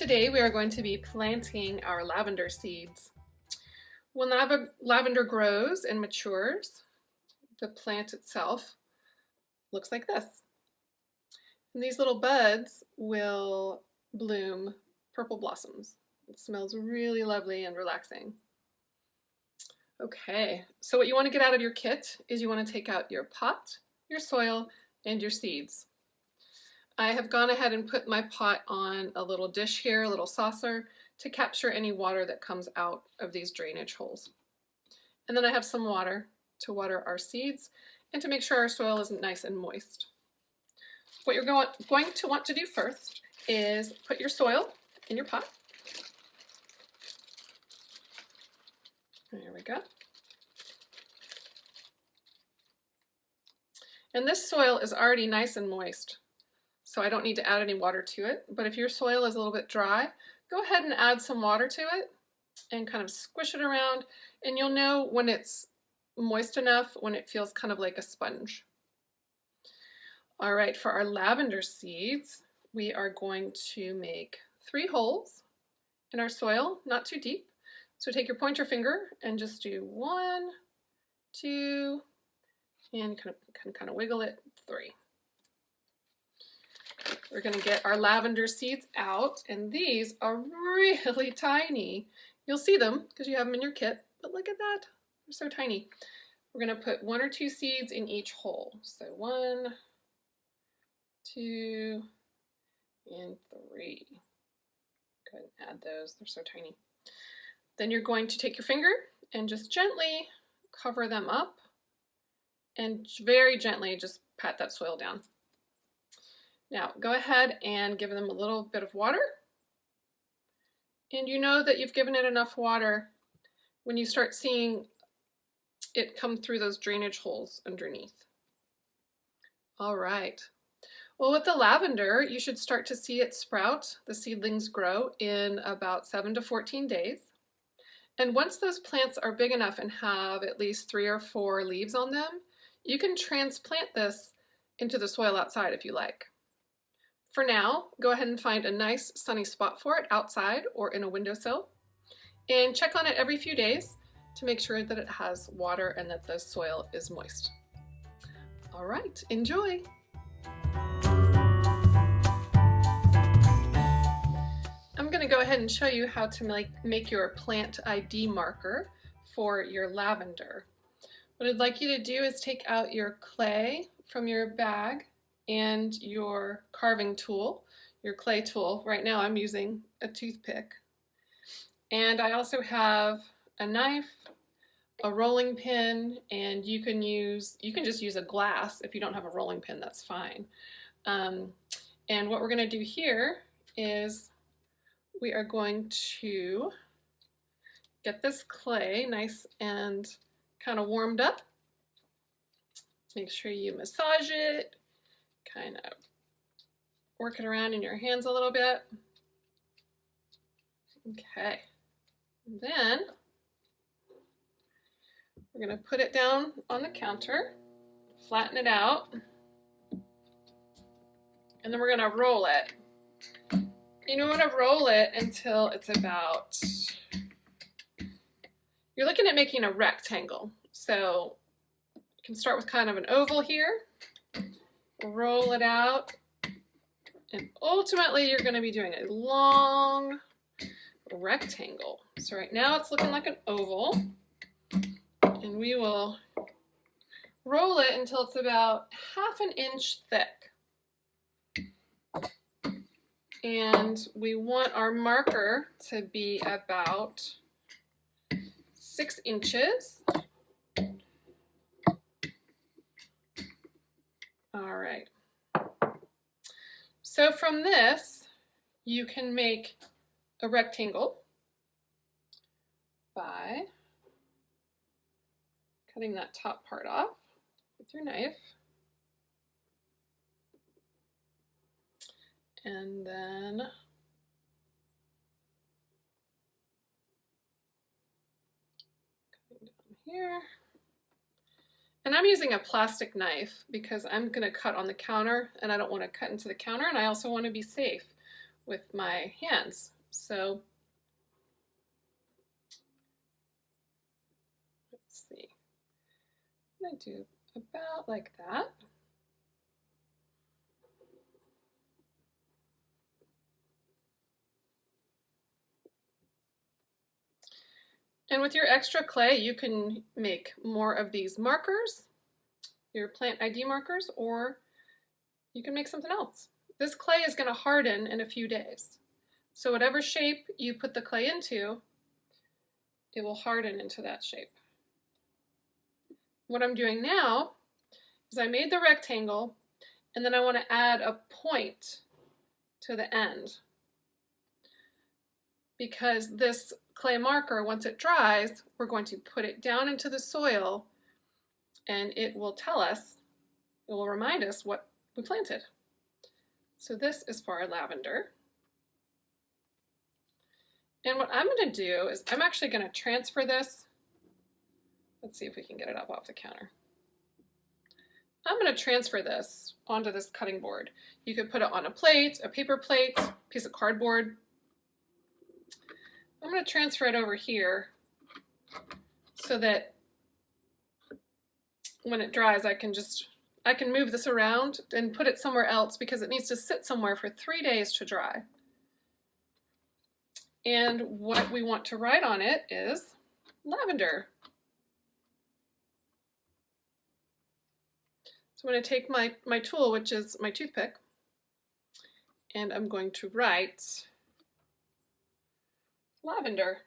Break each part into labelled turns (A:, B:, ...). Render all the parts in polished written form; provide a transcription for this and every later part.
A: Today we are going to be planting our lavender seeds. When lavender grows and matures, the plant itself looks like this. And these little buds will bloom purple blossoms. It smells really lovely and relaxing. Okay, so what you want to get out of your kit is you want to take out your pot, your soil, and your seeds. I have gone ahead and put my pot on a little dish here, a little saucer, to capture any water that comes out of these drainage holes. And then I have some water to water our seeds and to make sure our soil is nice and moist. What you're going to want to do first is put your soil in your pot. There we go. And this soil is already nice and moist, so I don't need to add any water to it. But if your soil is a little bit dry, go ahead and add some water to it and kind of squish it around, and you'll know when it's moist enough, when it feels kind of like a sponge. All right, for our lavender seeds, we are going to make 3 holes in our soil, not too deep. So take your pointer finger and just do 1, 2, and kind of wiggle it, 3. We're going to get our lavender seeds out, and these are really tiny. You'll see them because you have them in your kit, but look at that. They're so tiny. We're going to put 1 or 2 seeds in each hole. So 1, 2, and 3. Go ahead and add those. They're so tiny. Then you're going to take your finger and just gently cover them up and very gently just pat that soil down. Now go ahead and give them a little bit of water, and you know that you've given it enough water when you start seeing it come through those drainage holes underneath. All right. Well, with the lavender, you should start to see it sprout, the seedlings grow in about 7 to 14 days. And once those plants are big enough and have at least 3 or 4 leaves on them, you can transplant this into the soil outside if you like. For now, go ahead and find a nice sunny spot for it outside or in a windowsill, and check on it every few days to make sure that it has water and that the soil is moist. All right, enjoy! I'm going to go ahead and show you how to make your plant ID marker for your lavender. What I'd like you to do is take out your clay from your bag and your carving tool, your clay tool. Right now I'm using a toothpick. And I also have a knife, a rolling pin, and you can just use a glass. If you don't have a rolling pin, that's fine. And what we're going to do here is we are going to get this clay nice and kind of warmed up. Make sure you massage it, kind of work it around in your hands a little bit. Okay, and then we're going to put it down on the counter, flatten it out, and then we're going to roll it. You want to roll it until it's about, you're looking at making a rectangle. So you can start with kind of an oval here, roll it out, and ultimately you're going to be doing a long rectangle. So right now it's looking like an oval, and we will roll it until it's about 1/2 inch thick. And we want our marker to be about 6 inches. All right. So from this, you can make a rectangle by cutting that top part off with your knife. And then coming down here. And I'm using a plastic knife because I'm going to cut on the counter, and I don't want to cut into the counter, and I also want to be safe with my hands So let's see. I'm going to do about like that. And with your extra clay, you can make more of these markers, your plant ID markers, or you can make something else. This clay is going to harden in a few days. So whatever shape you put the clay into, it will harden into that shape. What I'm doing now is I made the rectangle, and then I want to add a point to the end. Because this clay marker, once it dries, we're going to put it down into the soil, and it will tell us, it will remind us what we planted. So this is for our lavender. And what I'm going to do is I'm actually going to transfer this. Let's see if we can get it up off the counter. I'm going to transfer this onto this cutting board. You could put it on a plate, a paper plate, piece of cardboard. I'm going to transfer it over here so that when it dries, I can move this around and put it somewhere else because it needs to sit somewhere for 3 days to dry. And what we want to write on it is lavender. So I'm going to take my tool, which is my toothpick, and I'm going to write lavender.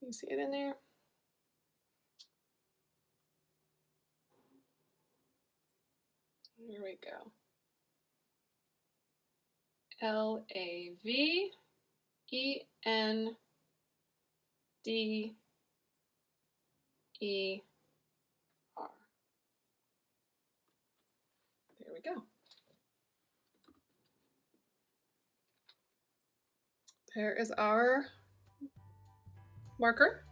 A: You see it in there? Here we go. Lavender. There we go. There is our marker,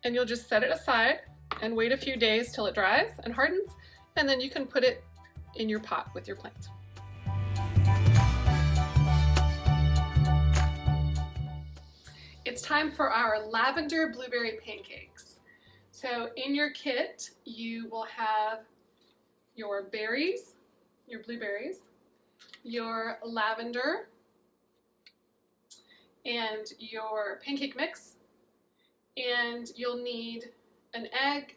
A: and you'll just set it aside and wait a few days till it dries and hardens, and then you can put it in your pot with your plant. It's time for our lavender blueberry pancakes. So in your kit, you will have your berries, your blueberries, your lavender, and your pancake mix, and you'll need an egg,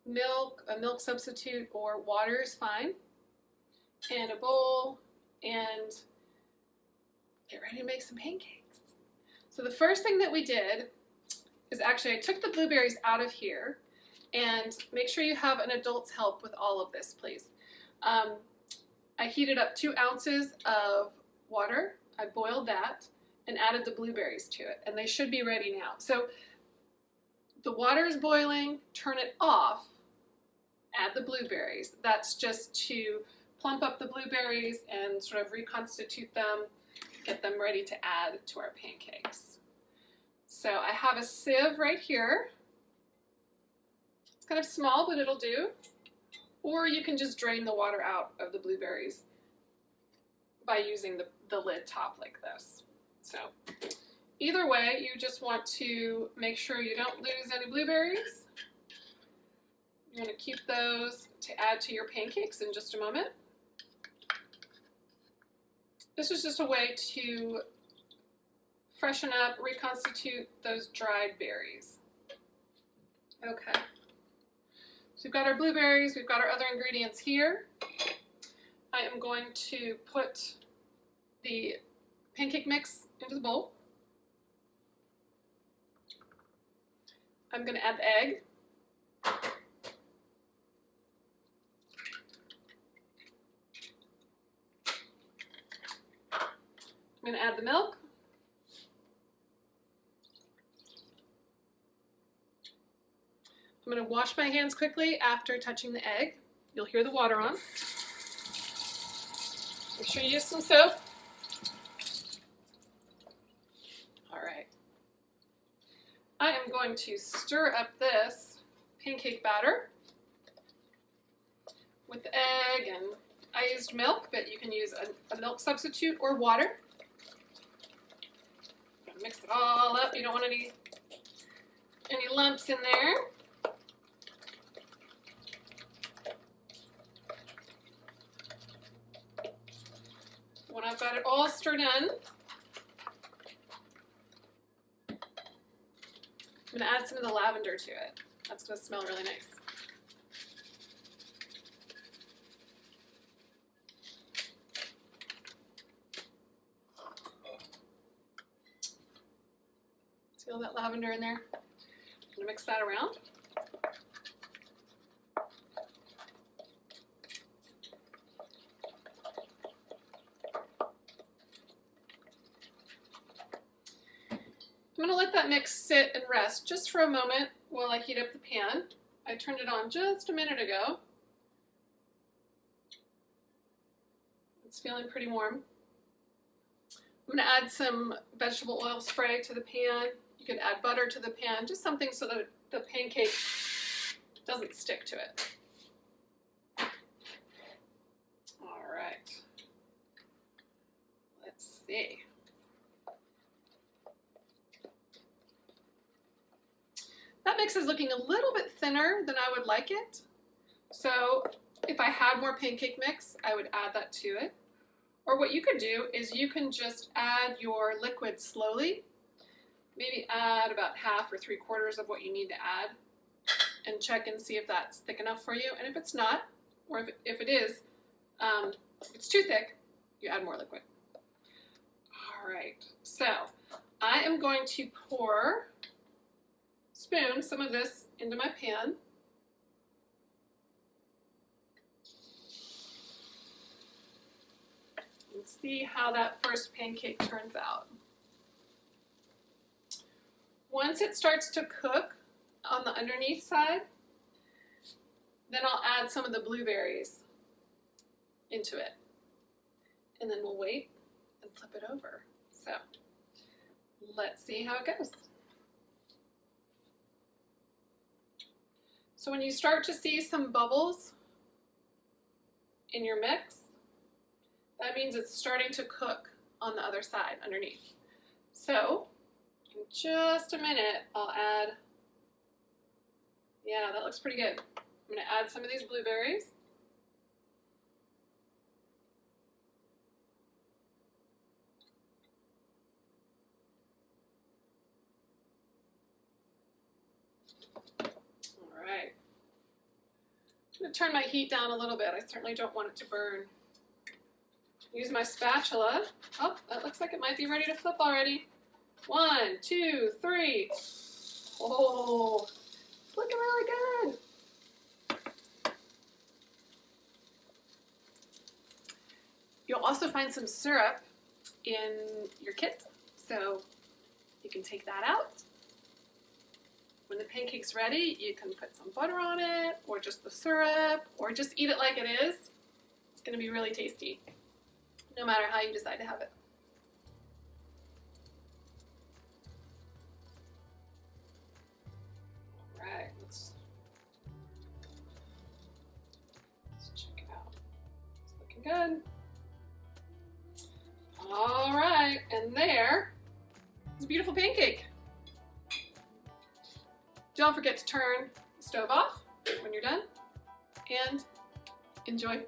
A: milk, a milk substitute, or water is fine, and a bowl, and get ready to make some pancakes. So the first thing that we did is actually I took the blueberries out of here, and make sure you have an adult's help with all of this, please. I heated up 2 ounces of water, I boiled that, and added the blueberries to it, and they should be ready now. So the water is boiling, turn it off, add the blueberries. That's just to plump up the blueberries and sort of reconstitute them, get them ready to add to our pancakes. So I have a sieve right here. It's kind of small, but it'll do. Or you can just drain the water out of the blueberries by using the lid top like this. So either way, you just want to make sure you don't lose any blueberries. You want to keep those to add to your pancakes in just a moment. This is just a way to freshen up, reconstitute those dried berries. Okay. So we've got our blueberries, we've got our other ingredients here. I am going to put the pancake mix into the bowl. I'm going to add the egg. I'm going to add the milk. I'm going to wash my hands quickly after touching the egg. You'll hear the water on. Make sure you use some soap. All right. I am going to stir up this pancake batter. with the egg, and I used milk, but you can use a milk substitute or water. Mix it all up. You don't want any lumps in there. When I've got it all stirred in, I'm going to add some of the lavender to it. That's going to smell really nice. See all that lavender in there? I'm going to mix that around. I'm going to let that mix sit and rest just for a moment while I heat up the pan. I turned it on just a minute ago. It's feeling pretty warm. I'm going to add some vegetable oil spray to the pan. You can add butter to the pan, just something so that the pancake doesn't stick to it. All right. Let's see. That mix is looking a little bit thinner than I would like it. So if I had more pancake mix, I would add that to it. Or what you could do is you can just add your liquid slowly. Maybe add about half or 3/4 of what you need to add and check and see if that's thick enough for you. And if it's not, or if it is, if it's too thick, you add more liquid. All right, so I am going to spoon some of this into my pan. And see how that first pancake turns out. Once it starts to cook on the underneath side, then I'll add some of the blueberries into it. And then we'll wait and flip it over. So let's see how it goes. So when you start to see some bubbles in your mix, that means it's starting to cook on the other side underneath. So in just a minute, I'll add, yeah, that looks pretty good. I'm going to add some of these blueberries. All right. I'm going to turn my heat down a little bit. I certainly don't want it to burn. Use my spatula. Oh, that looks like it might be ready to flip already. 1, 2, 3. Oh, it's looking really good. You'll also find some syrup in your kit, so you can take that out. When the pancake's ready, you can put some butter on it, or just the syrup, or just eat it like it is. It's going to be really tasty, no matter how you decide to have it. All right, let's check it out. It's looking good. All right, and there is a beautiful pancake. Don't forget to turn the stove off when you're done, and enjoy.